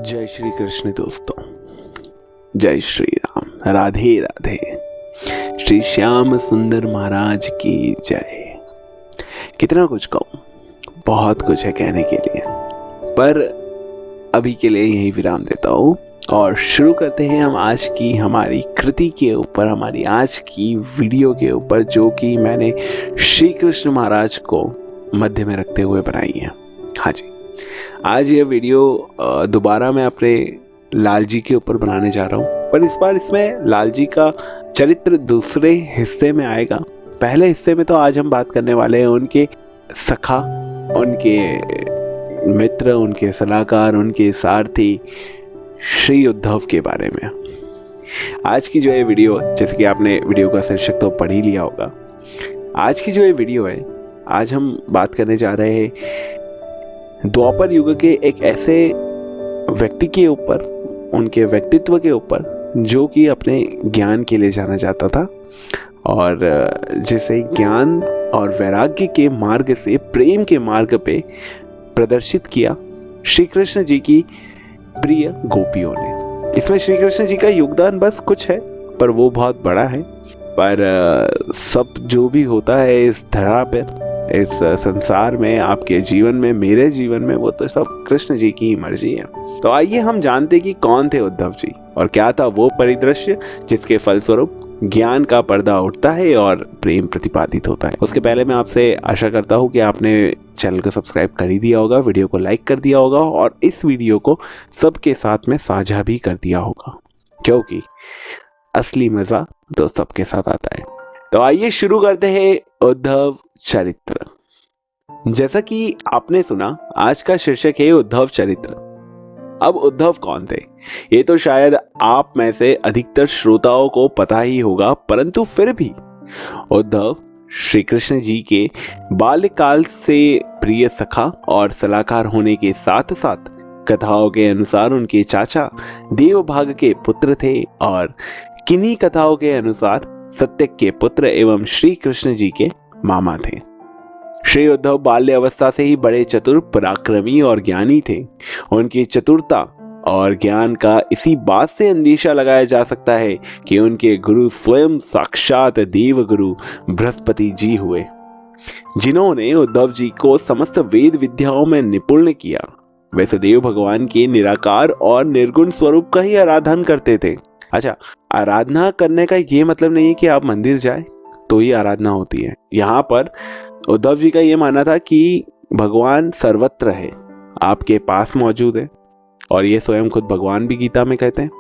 जय श्री कृष्ण दोस्तों, जय श्री राम, राधे राधे। श्री श्याम सुंदर महाराज की जय। कितना कुछ कहूँ, बहुत कुछ है कहने के लिए, पर अभी के लिए यही विराम देता हूँ और शुरू करते हैं हम आज की हमारी कृति के ऊपर, हमारी आज की वीडियो के ऊपर, जो कि मैंने श्री कृष्ण महाराज को मध्य में रखते हुए बनाई है। हाँ जी, आज ये वीडियो दोबारा मैं अपने लाल जी के ऊपर बनाने जा रहा हूँ, पर इस बार इसमें लाल जी का चरित्र दूसरे हिस्से में आएगा। पहले हिस्से में तो आज हम बात करने वाले हैं उनके सखा, उनके मित्र, उनके सलाहकार, उनके सारथी श्री उद्धव के बारे में। आज की जो ये वीडियो, जैसे कि आपने वीडियो का शीर्षक तो पढ़ ही लिया होगा, आज की जो ये वीडियो है, आज हम बात करने जा रहे हैं द्वापर युग के एक ऐसे व्यक्ति के ऊपर, उनके व्यक्तित्व के ऊपर, जो कि अपने ज्ञान के लिए जाना जाता था और जिसे ज्ञान और वैराग्य के मार्ग से प्रेम के मार्ग पे प्रदर्शित किया श्री कृष्ण जी की प्रिय गोपियों ने। इसमें श्री कृष्ण जी का योगदान बस कुछ है, पर वो बहुत बड़ा है। पर सब जो भी होता है इस धरा पर, इस संसार में, आपके जीवन में, मेरे जीवन में, वो तो सब कृष्ण जी की ही मर्जी है। तो आइए हम जानते कि कौन थे उद्धव जी और क्या था वो परिदृश्य जिसके फलस्वरूप ज्ञान का पर्दा उठता है और प्रेम प्रतिपादित होता है। उसके पहले मैं आपसे आशा करता हूँ कि आपने चैनल को सब्सक्राइब कर ही दिया होगा, वीडियो को लाइक कर दिया होगा और इस वीडियो को सबके साथ में साझा भी कर दिया होगा, क्योंकि असली मजा तो सबके साथ आता है। तो आइए शुरू करते हैं उद्धव चरित्र। जैसा कि आपने सुना, आज का शीर्षक है उद्धव चरित्र। अब उद्धव कौन थे, ये तो शायद आप में से अधिकतर श्रोताओं को पता ही होगा, परंतु फिर भी उद्धव श्री कृष्ण जी के बाल्यकाल से प्रिय सखा और सलाहकार होने के साथ साथ कथाओं के अनुसार उनके चाचा देवभाग के पुत्र थे और किन्हीं कथाओं के अनुसार सत्यक के पुत्र एवं श्री कृष्ण जी के मामा थे। श्री उद्धव बाल्य अवस्था से ही बड़े चतुर, पराक्रमी और ज्ञानी थे। उनकी चतुरता और ज्ञान का इसी बात से अंदेशा लगाया जा सकता है कि उनके गुरु स्वयं साक्षात देव गुरु बृहस्पति जी हुए, जिन्होंने उद्धव जी को समस्त वेद विद्याओं में निपुण किया। वैसे देव भगवान के निराकार और निर्गुण स्वरूप का ही आराधन करते थे। अच्छा, आराधना करने का ये मतलब नहीं है कि आप मंदिर जाए तो ही आराधना होती है। यहाँ पर उद्धव जी का ये मानना था कि भगवान सर्वत्र है, आपके पास मौजूद है, और ये स्वयं खुद भगवान भी गीता में कहते हैं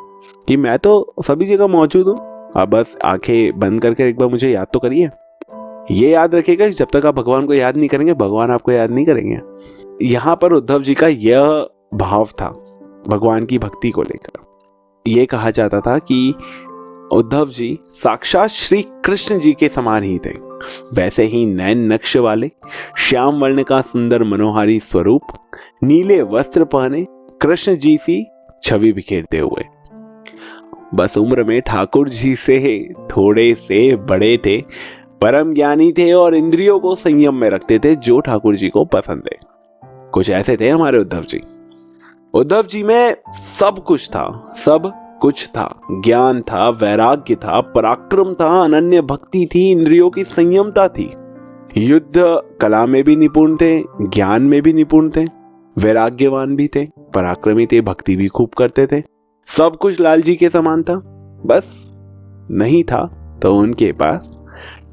कि मैं तो सभी जगह मौजूद हूँ, आप बस आंखें बंद करके एक बार मुझे याद तो करिए। ये याद रखिएगा कि जब तक आप भगवान को याद नहीं करेंगे, भगवान आपको याद नहीं करेंगे। यहाँ पर उद्धव जी का यह भाव था भगवान की भक्ति को लेकर। ये कहा जाता था कि उद्धव जी साक्षात श्री कृष्ण जी के समान ही थे। वैसे ही नैन नक्श वाले, श्याम वर्ण का सुंदर मनोहारी स्वरूप, नीले वस्त्र पहने कृष्ण जी सी छवि बिखेरते हुए, बस उम्र में ठाकुर जी से थोड़े से बड़े थे, परम ज्ञानी थे और इंद्रियों को संयम में रखते थे, जो ठाकुर जी को पसंद है। कुछ ऐसे थे हमारे उद्धव जी। उद्धव जी में सब कुछ था, सब कुछ था। ज्ञान था, वैराग्य था, पराक्रम था, अनन्य भक्ति थी, इंद्रियों की संयमता थी, युद्ध कला में भी निपुण थे, ज्ञान में भी निपुण थे, वैराग्यवान भी थे, पराक्रमी थे, भक्ति भी खूब करते थे। सब कुछ लाल जी के समान था। बस नहीं था तो उनके पास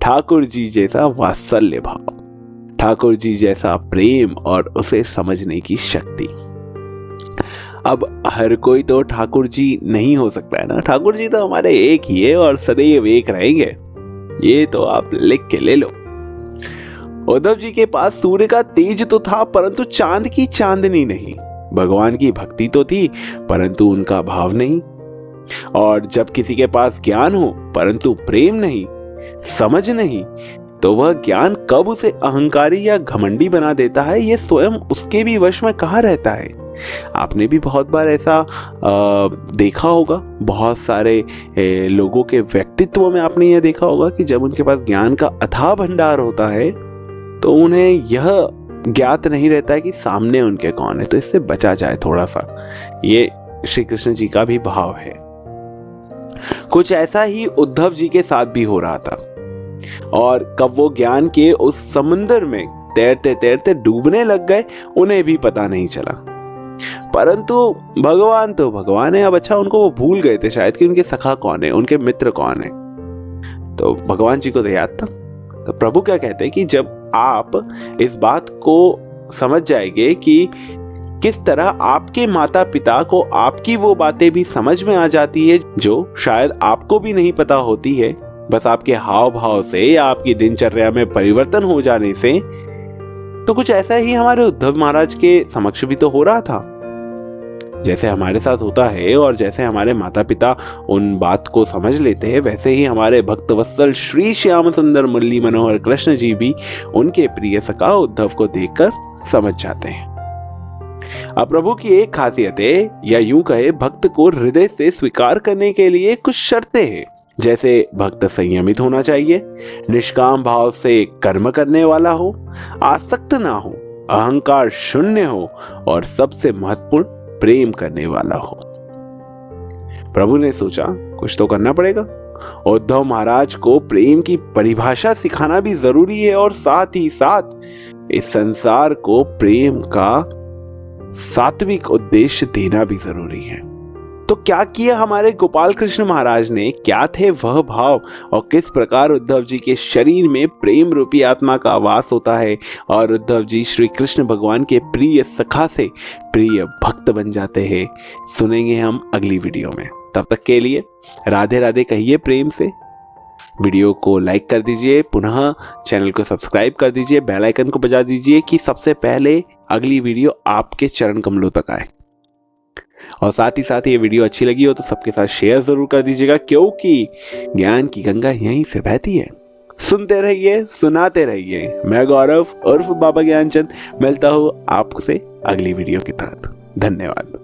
ठाकुर जी जैसा वात्सल्य भाव, ठाकुर जी जैसा प्रेम और उसे समझने की शक्ति। अब हर कोई तो ठाकुर जी नहीं हो सकता है ना, ठाकुर जी तो हमारे एक ही है और सदैव एक रहेंगे, ये तो आप लिख के ले लो। उद्धव जी के पास सूर्य का तेज तो था, परंतु चांद की चांदनी नहीं। भगवान की भक्ति तो थी, परंतु उनका भाव नहीं। और जब किसी के पास ज्ञान हो परंतु प्रेम नहीं, समझ नहीं, तो वह ज्ञान कब उसे अहंकारी या घमंडी बना देता है, यह स्वयं उसके भी वश में कहाँ रहता है। आपने भी बहुत बार ऐसा देखा होगा, बहुत सारे लोगों के व्यक्तित्व में आपने यह देखा होगा कि जब उनके पास ज्ञान का अथाह भंडार होता है तो उन्हें यह ज्ञात नहीं रहता है कि सामने उनके कौन है, तो इससे बचा जाए थोड़ा सा। ये श्री कृष्ण जी का भी भाव है। कुछ ऐसा ही उद्धव जी के साथ भी हो रहा था, और कब वो ज्ञान के उस समुद्र में तैरते तैरते डूबने लग गए उन्हें भी पता नहीं चला। परंतु भगवान तो भगवान है। अब अच्छा, उनको वो भूल गए थे शायद कि उनके सखा कौन है, उनके मित्र कौन है। तो भगवान जी को तो याद था। तो प्रभु क्या कहते हैं कि जब आप इस बात को समझ जाएंगे कि किस तरह आपके माता पिता को आपकी वो बातें भी समझ में आ जाती है जो शायद आपको भी नहीं पता होती है, बस आपके हाव भाव से या आपकी दिनचर्या में परिवर्तन हो जाने से, तो कुछ ऐसा ही हमारे उद्धव महाराज के समक्ष भी तो हो रहा था। जैसे हमारे साथ होता है और जैसे हमारे माता पिता उन बात को समझ लेते हैं, वैसे ही हमारे भक्तवत्सल श्री श्याम सुंदर मुरली मनोहर कृष्ण जी भी उनके प्रिय सखा उद्धव को देखकर समझ जाते हैं। अब प्रभु की एक खासियत है, या यूं कहे भक्त को हृदय से स्वीकार करने के लिए कुछ शर्तें हैं। जैसे भक्त संयमित होना चाहिए, निष्काम भाव से कर्म करने वाला हो, आसक्त ना हो, अहंकार शून्य हो, और सबसे महत्वपूर्ण प्रेम करने वाला हो। प्रभु ने सोचा कुछ तो करना पड़ेगा। उद्धव महाराज को प्रेम की परिभाषा सिखाना भी जरूरी है, और साथ ही साथ इस संसार को प्रेम का सात्विक उद्देश्य देना भी जरूरी है। तो क्या किया हमारे गोपाल कृष्ण महाराज ने, क्या थे वह भाव, और किस प्रकार उद्धव जी के शरीर में प्रेम रूपी आत्मा का वास होता है और उद्धव जी श्री कृष्ण भगवान के प्रिय सखा से प्रिय भक्त बन जाते हैं, सुनेंगे हम अगली वीडियो में। तब तक के लिए राधे राधे कहिए प्रेम से। वीडियो को लाइक कर दीजिए, पुनः चैनल को सब्सक्राइब कर दीजिए, बेल आइकन को बजा दीजिए कि सबसे पहले अगली वीडियो आपके चरण कमलों तक आए। और साथ ही साथ ये वीडियो अच्छी लगी हो तो सबके साथ शेयर जरूर कर दीजिएगा, क्योंकि ज्ञान की गंगा यहीं से बहती है। सुनते रहिए, सुनाते रहिए। मैं गौरव उर्फ बाबा ज्ञानचंद मिलता हूँ आपसे अगली वीडियो के तहत। धन्यवाद।